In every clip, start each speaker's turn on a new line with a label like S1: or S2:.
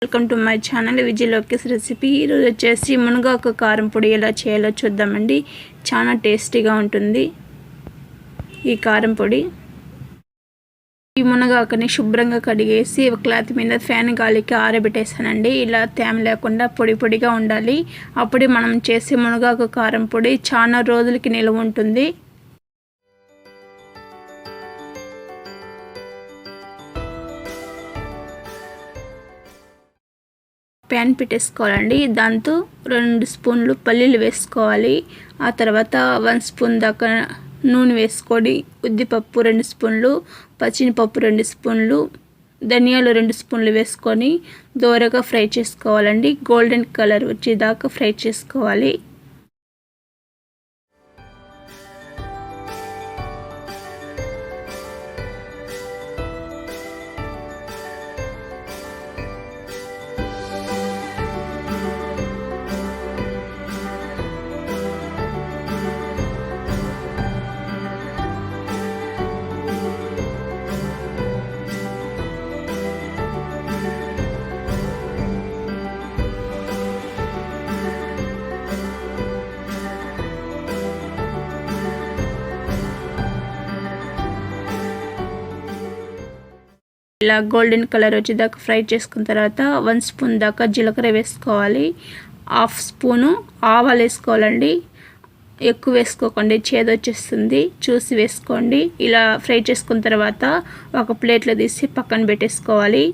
S1: Welcome to my channel Vijay Lokesh recipe. ఈరోజు వచ్చేసి మునగాకు కారం పొడి ఎలా చేయాలో చూద్దామండి. చాలా టేస్టీగా ఉంటుంది ఈ కారం పొడి. ఈ మునగాకుని శుభ్రంగా కడిగేసి ఒక క్లాత్ మీద ఫ్యాన్ గాలికి ఆరబెట్టేసానండి. ఇలా తేమ లేకుండా పొడి పొడిగా ఉండాలి. అప్పుడే మనం చేసే మునగాకు కారం పొడి చాలా రోజులకి నిల్వ ఉంటుంది. ప్యాన్ పెట్టేసుకోవాలండి. దాంతో 2 స్పూన్లు పల్లీలు వేసుకోవాలి. ఆ తర్వాత 1 స్పూన్ దాకా నూనె వేసుకొని ఉద్దిపప్పు 2 స్పూన్లు, పచ్చిమిరపప్పు 2 స్పూన్లు, ధనియాలు 2 స్పూన్లు వేసుకొని దోరగా ఫ్రై చేసుకోవాలండి. గోల్డెన్ కలర్ వచ్చేదాకా ఫ్రై చేసుకోవాలి. ఇలా గోల్డెన్ కలర్ వచ్చేదాకా ఫ్రై చేసుకున్న తర్వాత 1 స్పూన్ దాకా జీలకర్ర వేసుకోవాలి. 1/2 స్పూను ఆవాలు వేసుకోవాలండి. ఎక్కువ వేసుకోకండి, చేదు వచ్చేస్తుంది, చూసి వేసుకోండి. ఇలా ఫ్రై చేసుకున్న తర్వాత ఒక ప్లేట్లో తీసి పక్కన పెట్టేసుకోవాలి.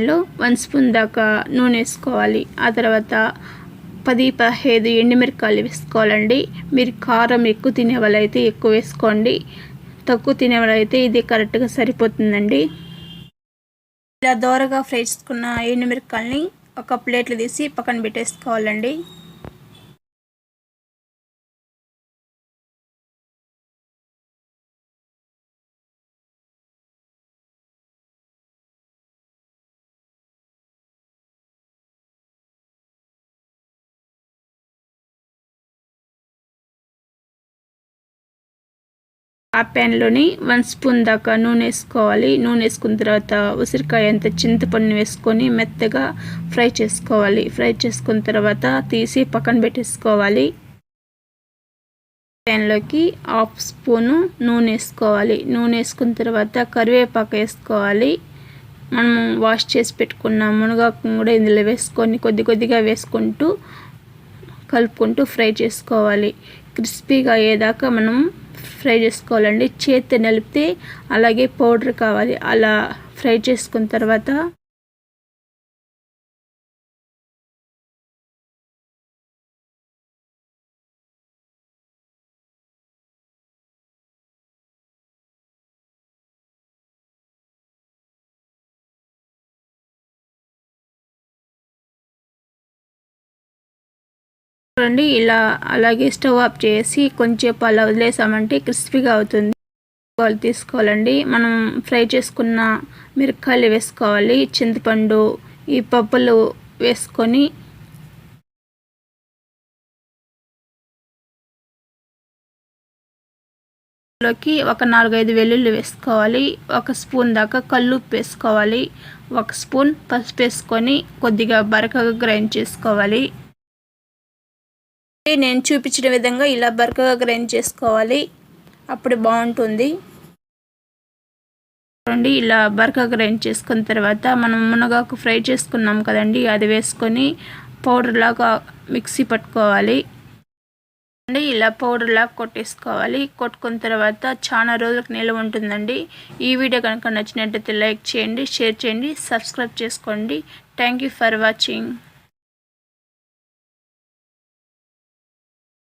S1: లో 1 స్పూన్ దాకా నూనె వేసుకోవాలి. ఆ తర్వాత 10-15 ఎండుమిరపకాయలు వేసుకోవాలండి. మీరు కారం ఎక్కువ తినే వాళ్ళైతే ఎక్కువ వేసుకోండి, తక్కువ తినే వాళ్ళైతే ఇది కరెక్ట్గా సరిపోతుందండి. ఇలా దోరగా ఫ్రై చేసుకున్న ఎండుమిరపకాయలని ఒక ప్లేట్లో తీసి పక్కన పెట్టేసుకోవాలండి. ఆ ప్యాన్లోని 1 స్పూన్ దాకా నూనె వేసుకోవాలి. నూనె వేసుకున్న తర్వాత ఉసిరికాయ అంత చింతపండు వేసుకొని మెత్తగా ఫ్రై చేసుకోవాలి. ఫ్రై చేసుకున్న తర్వాత తీసి పక్కన పెట్టేసుకోవాలి. ప్యాన్లోకి 1/2 స్పూను నూనె వేసుకోవాలి. నూనె వేసుకున్న తర్వాత కరివేపాకు వేసుకోవాలి. మనం వాష్ చేసి పెట్టుకున్న మునగాకు కూడా ఇందులో వేసుకొని కొద్ది కొద్దిగా వేసుకుంటూ కలుపుకుంటూ ఫ్రై చేసుకోవాలి. క్రిస్పీగా అయ్యేదాకా మనం ఫ్రై చేసుకోవాలండి. చేతి నలిపితే అలాగే పౌడర్ కావాలి. అలా ఫ్రై చేసుకున్న తర్వాత చూడండి, ఇలా అలాగే స్టవ్ ఆఫ్ చేసి కొంచెంసేపు అలా వదిలేసామంటే క్రిస్పీగా అవుతుంది. తీసుకోవాలండి. మనం ఫ్రై చేసుకున్న మిరపకాయలు వేసుకోవాలి. చింతపండు, ఈ పప్పులు వేసుకొని లోకి ఒక 4-5 వెల్లుల్లి వేసుకోవాలి. 1 స్పూన్ దాకా కల్లుప్పు వేసుకోవాలి. 1 స్పూన్ పసుపు వేసుకొని కొద్దిగా బరకగా గ్రైండ్ చేసుకోవాలి. నేను చూపించిన విధంగా ఇలా బరకగా గ్రైండ్ చేసుకోవాలి, అప్పుడు బాగుంటుంది. చూడండి, ఇలా బరకగా గ్రైండ్ చేసుకున్న తర్వాత మనం మునగాకు ఫ్రై చేసుకున్నాం కదండి, అది వేసుకొని పౌడర్ లాగా మిక్సీ పట్టుకోవాలి. ఇలా పౌడర్ లాగా కొట్టేసుకోవాలి. కొట్టుకున్న తర్వాత చాలా రోజులకు నిల్వ ఉంటుందండి. ఈ వీడియో కనుక నచ్చినట్టయితే లైక్ చేయండి, షేర్ చేయండి, సబ్స్క్రైబ్ చేసుకోండి. Thank you for watching.